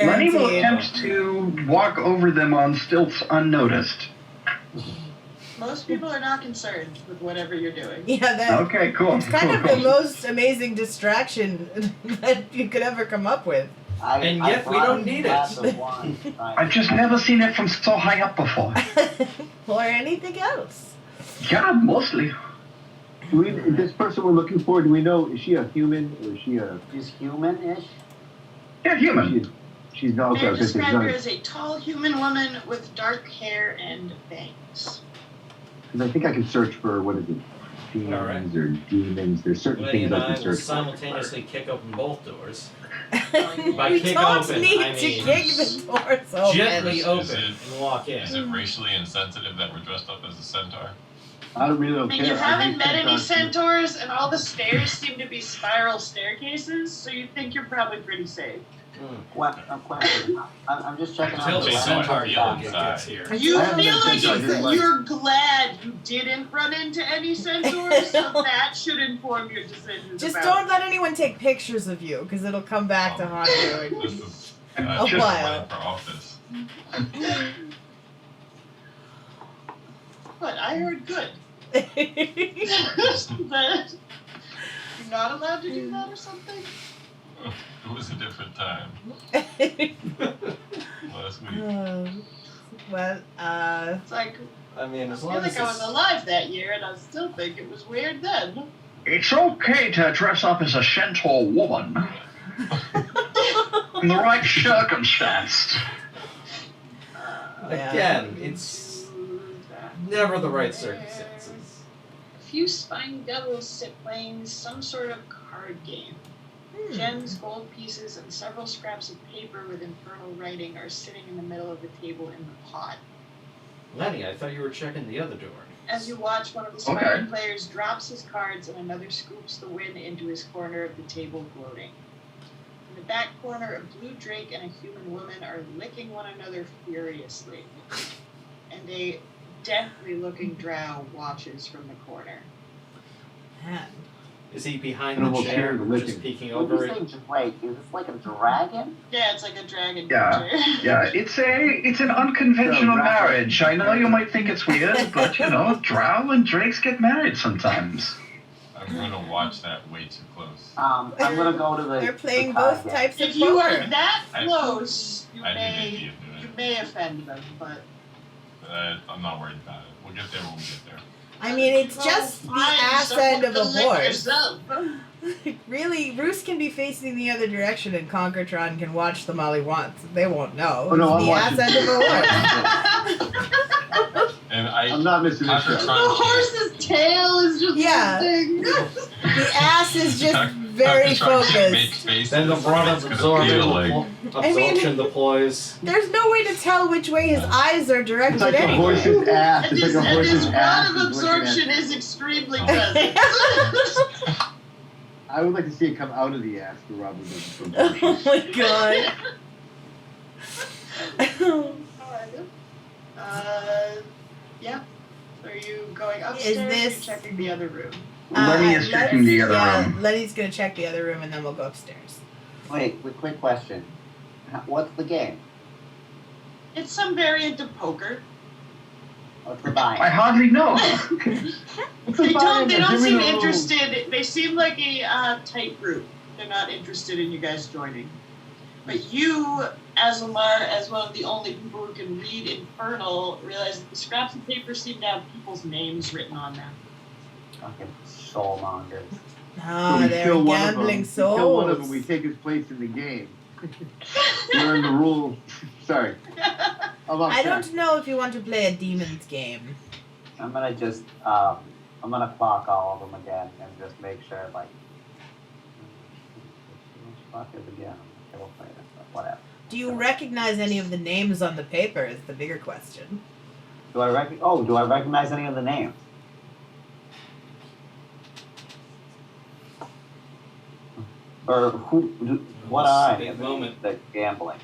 Lenny will Guaranteed. attempt to walk over them on stilts unnoticed. Most people are not concerned with whatever you're doing. Yeah, that. Okay, cool. It's kind cool, of cool. the most amazing distraction that you could ever come up with. And yet we don't need it. I've just never seen it from so high up before. Or anything else. Yeah, mostly. This person we're looking for, do we know, is she a human or is she a... She's human-ish? Yeah, human. She's not... They Okay, describe her as a tall human woman with dark hair and bangs. Because I think I can search for, what is it? Fiends or demons. There's certain Lenny things and I I can will search for. simultaneously kick open both doors. By kick don't open, need I to mean, kick the doors open. Gently Is open it- and walk in. Is it racially insensitive that we're dressed up as a centaur? I really don't I mean, care. you haven't met any centaurs. centaurs, and all the stairs seem to be spiral staircases, so you think you're probably pretty safe. Question. I'm just checking Until out the the centaur landmark gets guide. here. You I haven't feel been like centaur, you're glad you didn't run into any centaurs, so that should inform your decisions. Just about don't let anyone take pictures of you, because it'll come back to haunt you. This is A just while. running for office. But I heard good. But you're not allowed to do that or something? It was a different time last week. Well, It's like, I mean, I as feel long as like I was it's... alive that year, and I still think it was weird then. It's okay to dress up as a centaur woman. In the right circumstance. Again, it's never the right circumstances. A few spiny devils sit playing some sort of card game. Gems, gold pieces, and several scraps of paper with infernal writing are sitting in the middle of the table in the pot. Lenny, I thought you were checking the other door. As you watch, one of the spiny players drops his cards and another scoops the wind into his corner of the table, gloating. In the back corner, a blue drake and a human woman are licking one another furiously. And a deathly looking drow watches from the corner. man. Is he behind And the we'll chair, share the just licking. peeking What do over you it? think? Wait, is this like a dragon? Yeah, it's like a dragon Yeah, creature. yeah. It's an unconventional So, marriage. I know you might think it's weird, but you know, drow and drakes get married sometimes. I'm gonna watch that way too close. I'm gonna go to the. They're playing the card both game. types of If you are poker. that I- close, you I do may think you do it. may offend them, but I'm not worried about it. We'll get there when we get there. I mean, it's just the ass end of a horse. Yourself. Really, Roos can be facing the other direction and Conkertron can watch them all he wants. They won't know. Oh, no, It's I'm the ass watching. end of a horse. And I'm not missing this Conquer show. The horse's tail is just Yeah. thing. The ass is just very Conquer make focused. faces. Then the broad It's gonna absorption, feel like absorption deploys. There's no way to tell which way his eyes are It's directed like a anyway. horse's ass. And It's like a this horse's rod ass. of is looking at- absorption is extremely Oh. present. I would like to see it come out of the ass for Robert from Oh my god. Yeah. Are you going upstairs? Is Or this- are you checking the other room? Lenny is checking the other room. Lenny's gonna check the other room and then we'll go upstairs. Wait, quick question. What's the game? It's some variant of poker. What's the buy? I hardly know. They don't seem interested. They seem like a tight group. They're not interested in you guys joining. But you, as Lamar, as one of the only people who can read Infernal, realize that the scraps of paper seem to have people's names written on them. Fucking soulmongers. Ah, We they're kill one of gambling them. We kill one of them. souls. We take his place in the game. Learn the rule. Sorry. I don't know if you want to play a demon's game. I'm gonna just, I'm gonna clock all of them again and just make sure, like, clock it again. Okay, we'll play this stuff, whatever. Do you recognize any of the names on the paper is the bigger question. Do I recognize any of the names? Or what are I? Big moment. The gambling.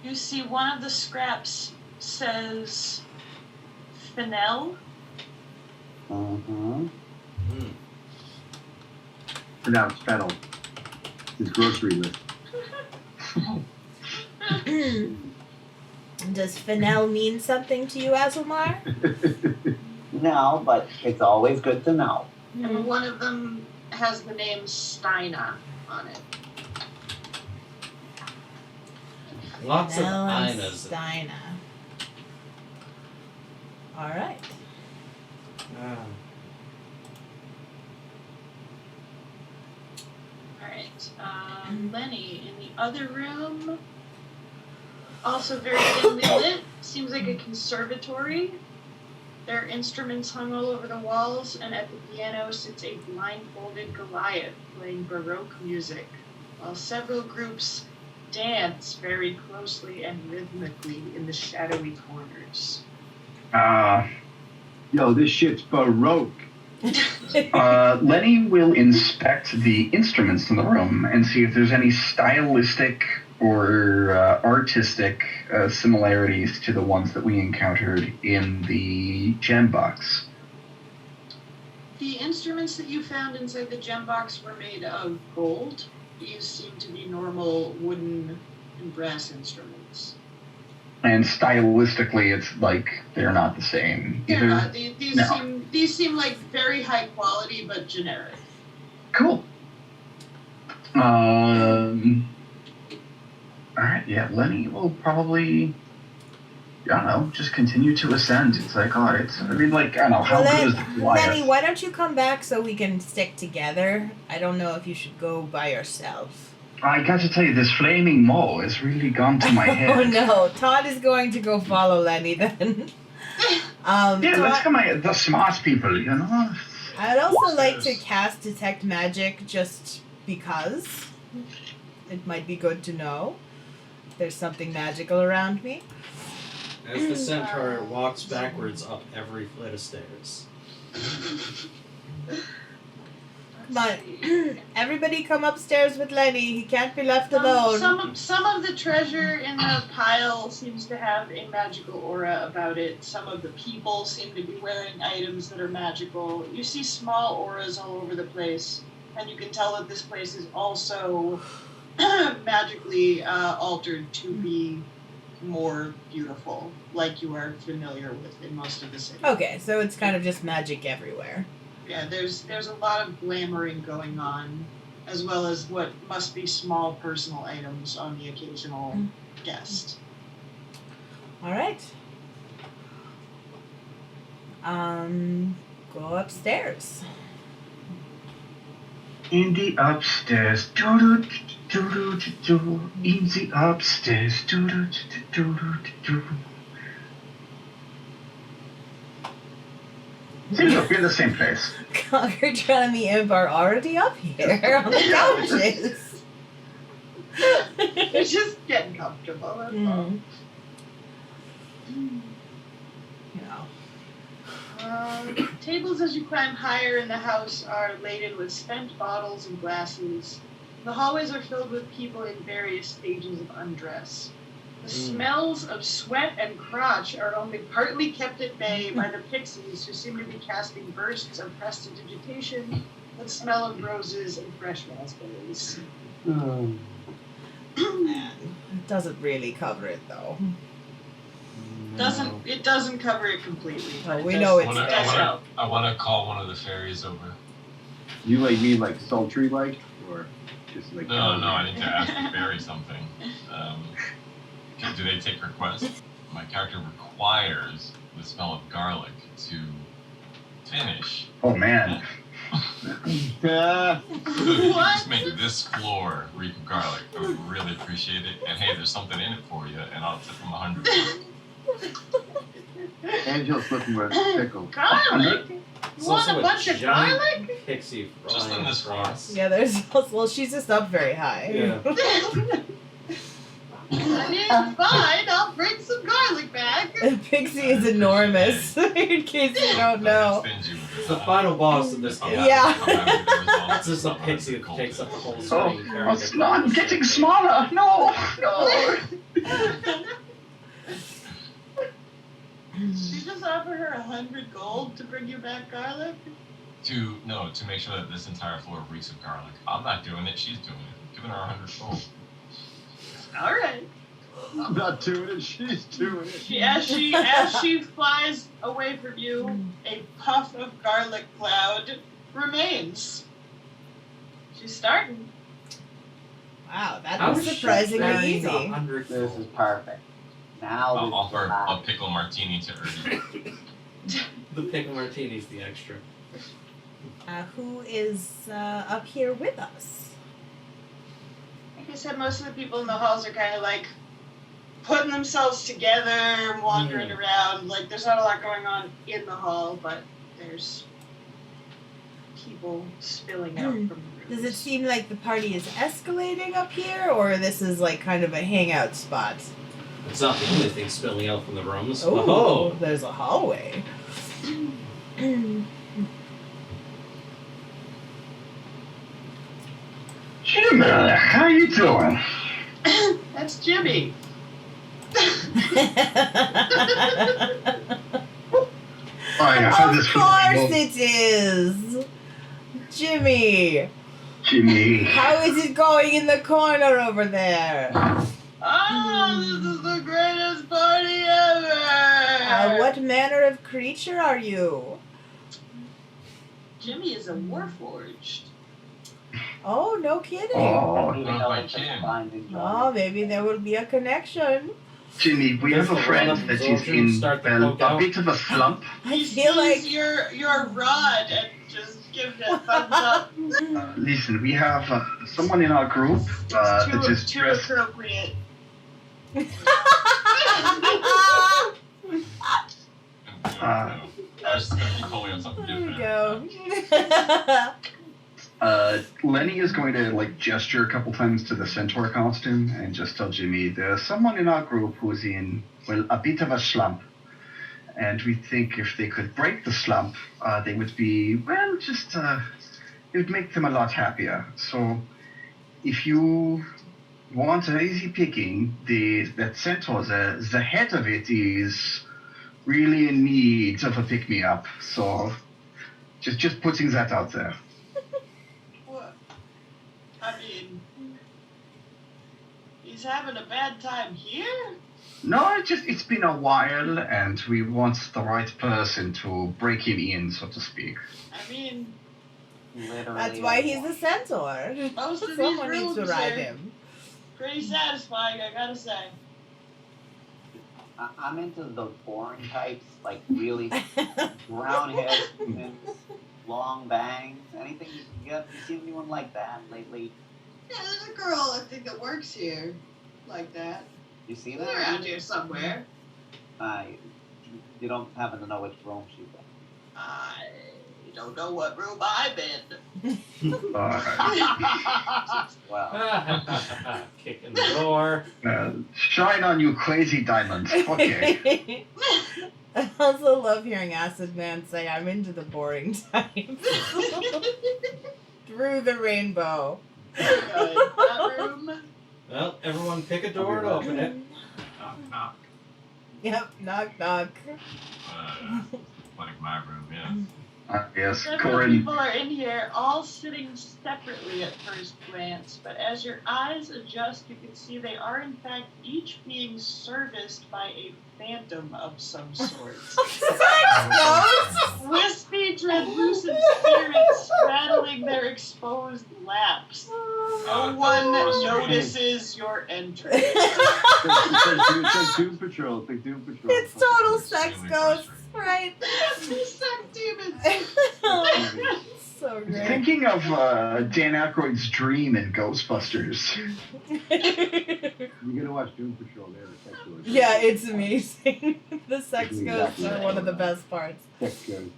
You see one of the scraps says Fennel. Mm-hmm. Pronounced fennel. his grocery list. Does Fennel mean something to you, Azumar? No, but it's always good to know. And one of them has the name Steina on it. Lots of Fennel and Inas. Steina. All right. Alright, Lenny in the other room, also very dimly lit, seems like a conservatory. There are instruments hung all over the walls, and at the piano sits a blindfolded Goliath playing Baroque music, while several groups dance very closely and rhythmically in the shadowy corners. Yo, this shit's Baroque. Lenny will inspect the instruments in the room and see if there's any stylistic or artistic similarities to the ones that we encountered in the gem box. The instruments that you found inside the gem box were made of gold. These seem to be normal wooden and brass instruments. And stylistically, it's like they're not the same. Yeah, these seem like very high quality but generic. Cool. Alright, yeah, Lenny will probably, I don't know, just continue to ascend. It's like, how good is the Goliath? Lenny, why don't you come back so we can stick together? I don't know if you should go by yourself. I got to tell you, this flaming mole has really gone to my head. Oh no, Todd is going to go follow Lenny then. Let's go the smart people, you know? I'd also like to cast Detect Magic just because. It might be good to know. There's something magical around me. As the centaur walks backwards up every flight of stairs. Come on, everybody come upstairs with Lenny. He can't be left alone. Some of the treasure in the pile seems to have a magical aura about it. Some of the people seem to be wearing items that are magical. You see small auras all over the place, and you can tell that this place is also magically altered to be more beautiful, like you are familiar with in most of the city. Okay, so it's kind of just magic everywhere. Yeah, there's a lot of glamoring going on, as well as what must be small personal items on the occasional guest. All right. Go upstairs. In the upstairs, do-do-do-do-do-do. In the upstairs, do-do-do-do-do-do. Seems like we're in the same place. Conkertron and the Imp are already up here on the couches. They're just getting comfortable, that's all. Tables as you climb higher in the house are laden with spent bottles and glasses. The hallways are filled with people in various stages of undress. The smells of sweat and crotch are only partly kept at bay by the pixies, who seem to be casting bursts of prestidigitation that smell of roses and fresh raspberries. Man, it doesn't really cover it though. It doesn't cover it completely. Oh, we know it's there. I want to call one of the fairies over. You mean like sultry like, or just like? No, I need to ask the fairy something. Do they take requests? My character requires the smell of garlic to finish. Oh man. Just make this floor reek of garlic. I would really appreciate it. And hey, there's something in it for you, and I'll tip them 100. Angela's looking for a pickle. Garlic? You It's want also a bunch of giant garlic? Pixie Just flying in this across. Yeah, there's also, well, she's just up very high. Yeah. I mean, fine, I'll bring some garlic back. Pixie is enormous, in case you don't know. It's the final boss of this game. Yeah. It's just a pixie that takes up the whole screen. I'm getting smaller. No. You just offer her 100 gold to bring you back garlic? To make sure that this entire floor reeks of garlic. I'm not doing it, she's doing it. giving her 100 gold. All right. I'm not doing it. She's doing it. As she flies away from you, a puff of garlic cloud remains. She's starting. Wow, that How was is she surprisingly carrying easy. 100 This gold? is perfect. Now I'll this offer is a pickle martini to Ernie. The pickle martini's the extra. Who is up here with us? Like I said, most of the people in the halls are kind of like putting themselves together, wandering around. Like there's not a lot going on in the hall, but there's people spilling out from the rooms. Does it seem like the party is escalating up here, or this is like kind of a hangout spot? It's not the only thing spilling out from the rooms. Oh, there's a hallway. Jimmy, how you doing? That's Jimmy. Of course it is! Jimmy! Jimmy. How is it going in the corner over there? Oh, this is the greatest party ever! What manner of creature are you? Jimmy is a warforged. Oh, no kidding. Oh, Even Run though by it's a Kim. combined enjoyment. Oh, maybe there will be a connection. Jimmy, we have a friend that is in a bit of a slump. I feel like... your rod and just give it a thumbs up. Listen, we have someone in our group that is Too dressed. appropriate. I was going to be calling on something There we different. go. Lenny is going to like gesture a couple times to the centaur costume and just tell Jimmy there's someone in our group who's in, well, a bit of a slump. And we think if they could break the slump, they would be, well, just, it would make them a lot happier. So if you want an easy picking, that centaur, the head of it is really in need of a pick-me-up. So just putting that out there. What? I mean, he's having a bad time here? No, it's been a while, and we want the right person to break him in, so to speak. I mean, Literally That's why he's a centaur. most of these Someone needs to rooms ride are him. pretty satisfying, I gotta say. I'm into those boring types, like really brown hairs, long bangs. Anything you seen anyone like that lately? Yeah, there's a girl I think that works here like that. You see She's that? around here somewhere. You don't happen to know which room she's in. I don't know what room I'm in. Well, Kicking the door. Shine on, you crazy diamonds. Okay. I also love hearing Acid Man say, I'm into the boring types. Through the rainbow. That room. Well, everyone pick a door and open it. Knock, knock. Yep, knock knock. Like my room, yeah. Yes, Several Corin. people are in here, all sitting separately at first glance, but as your eyes adjust, you can see they are in fact each being serviced by a phantom of some sort. Wispy, translucent spirits straddling their exposed laps. No one notices your entrance. It's like Doom Patrol. It's like Doom Patrol. It's total sex ghosts, right? Sex demons. So great. Thinking of Dan Aykroyd's dream in Ghostbusters. You gotta watch Doom Patrol. There, the sex ghosts. Yeah, it's amazing. The sex ghosts Exactly. are one of the best parts. Sex ghosts.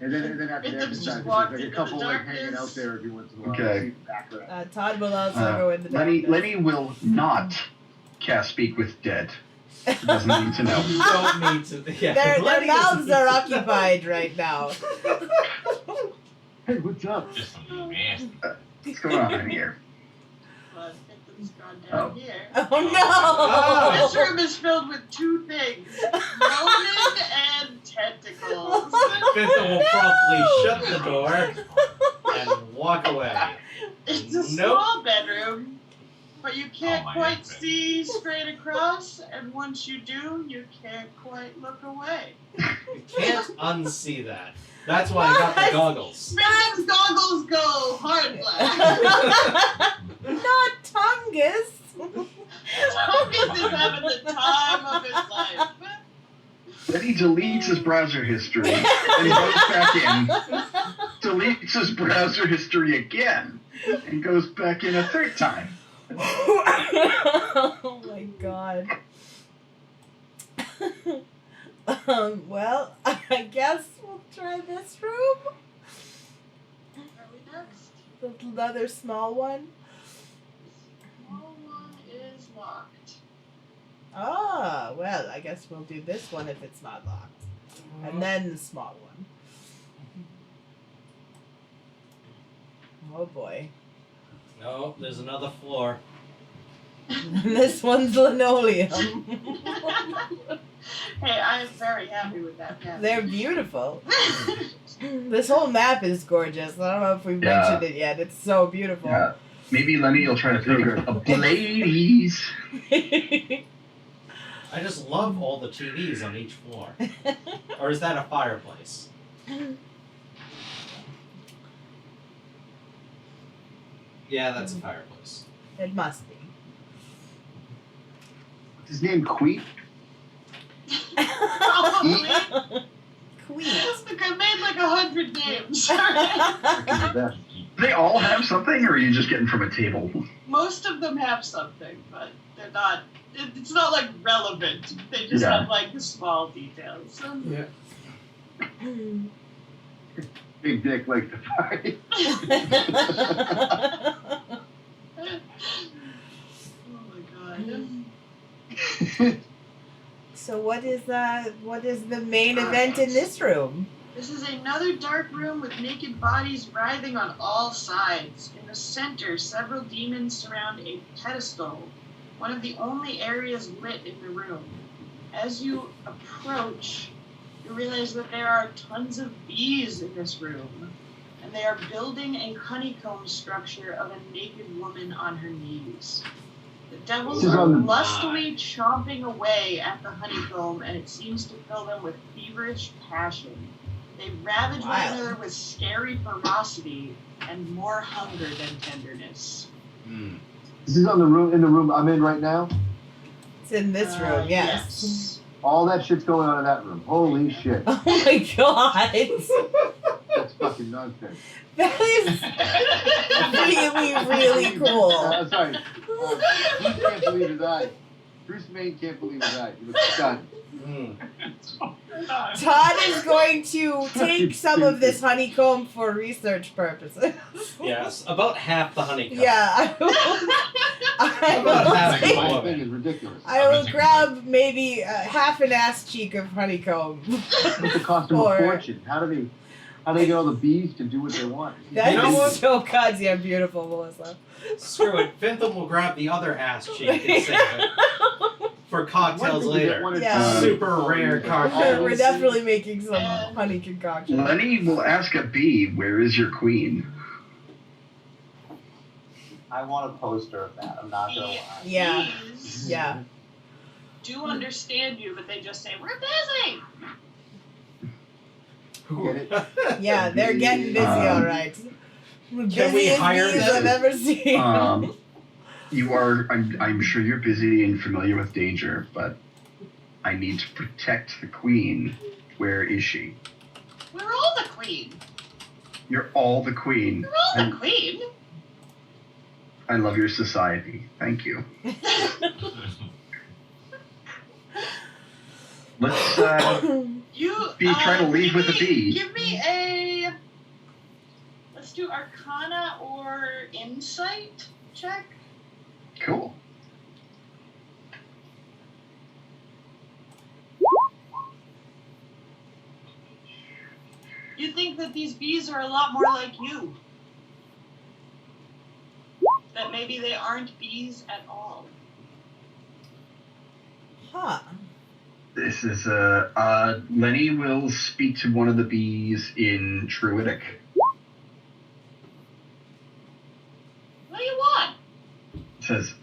And then after that, Rhythms just there's walked like a into couple the like hanging darkness. out there every once in a while. Okay. See the background. Todd will also go in the Lenny, darkness. Lenny will not cast Speak with Dead. He doesn't need to know. You don't need to. Yeah, Their Lenny mouths doesn't are need to occupied right now. Hey, what's up? Just something nasty. What's going on in here? Well, Phantom's gone down here. Oh no! This room is filled with two things: moaning and tentacles. Fifth will promptly shut the door and walk away. It's a Nope. small bedroom, but you can't Oh, my quite God. see straight across, and once you do, you can't quite look away. You can't unsee that. That's why I got the goggles. Vincent's goggles go hard black. Not Tungus. Tungus is having the time of his life. Then he deletes his browser history and goes back in, deletes his browser history again, and goes back in a third time. Oh my god. Well, I guess we'll try this room. Are we next? Another small one. Small one is locked. Ah, well, I guess we'll do this one if it's not locked. And then the small one. Oh boy. No, there's another floor. This one's linoleum. Hey, I'm very happy with that map. They're beautiful. This whole map is gorgeous. I don't know if we've mentioned it yet. It's so beautiful. Yeah. Maybe Lenny will try to pick up ladies. I just love all the TVs on each floor. Or is that a fireplace? Yeah, that's a fireplace. It must be. His name Queep. Probably. Queens. Look, I made like 100 names. Freaking the best. They all have something, or are you just getting from a table? Most of them have something, but they're not. It's not like relevant. They just have like the small details. Yeah. Big dick like the party. Oh my god. So what is the main event in this room? This is another dark room with naked bodies writhing on all sides. In the center, several demons surround a pedestal, one of the only areas lit in the room. As you approach, you realize that there are tons of bees in this room, and they are building a honeycomb structure of a naked woman on her knees. The devils are lustily chomping away at the honeycomb, and it seems to fill them with feverish passion. They ravage one another with scary ferocity and more hunger than tenderness. This is in the room I'm in right now? It's in this room, yes. All that shit's going on in that room. Holy shit. Oh my god. That's fucking nonsense. That is really, really cool. Sorry. Bruce can't believe his eyes. Bruce Maine can't believe his eyes. He looks stunned. Todd is going to take some of this honeycomb for research purposes. Yes, about half the honeycomb. Yeah, I will grab maybe half an ass cheek of honeycomb. It's a cost them a fortune. How do they get all the bees to do what they want? That is so goddamn beautiful, Melissa. Screw it. Fintham will grab the other ass cheek and save it. For cocktails later. Yeah. Super rare cocktails. We're definitely making some honey concoction. Lenny will ask a bee, where is your queen? I want a poster of that. I'm not gonna lie. Yeah. Yeah. Do understand you, but they just say, we're busy! Get it? Yeah, they're getting busy, alright. Can we hire bees them? I've ever seen. You are, I'm sure you're busy and familiar with danger, but I need to protect the queen. Where is she? We're all the queen. You're all the queen. We're all the queen. I love your society. Thank you. Let's try to lead with a bee. Give me a... Let's do Arcana or Insight check. Cool. You think that these bees are a lot more like you. That maybe they aren't bees at all. Huh. This is Lenny will speak to one of the bees in Druidic. says,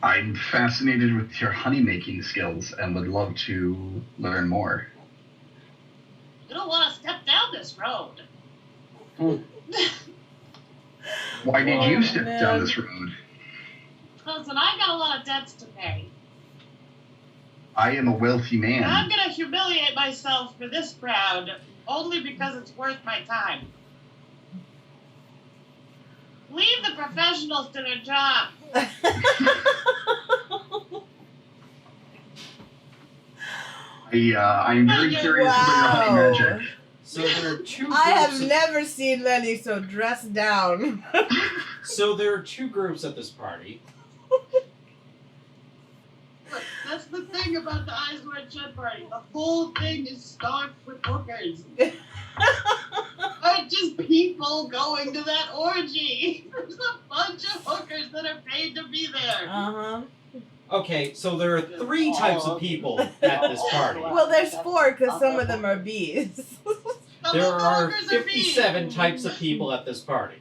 I'm fascinated with your honey making skills and would love to learn more. You don't want to step down this road. Why did you step down this road? Listen, I got a lot of debts to pay. I am a wealthy man. I'm going to humiliate myself for this crowd only because it's worth my time. Leave the professionals to their job. I'm very curious about your honey magic. So there are two groups I have never seen Lenny so dressed down. So there are two groups at this party. Look, that's the thing about the Eyes Wide Shut party. The whole thing is stocked with hookers. Aren't just people going to that orgy. There's a bunch of hookers that are paid to be there. Uh-huh. Okay, so there are 3 types of people at this party. Well, there's 4 because some of them are bees. There are 57 types of people at this party.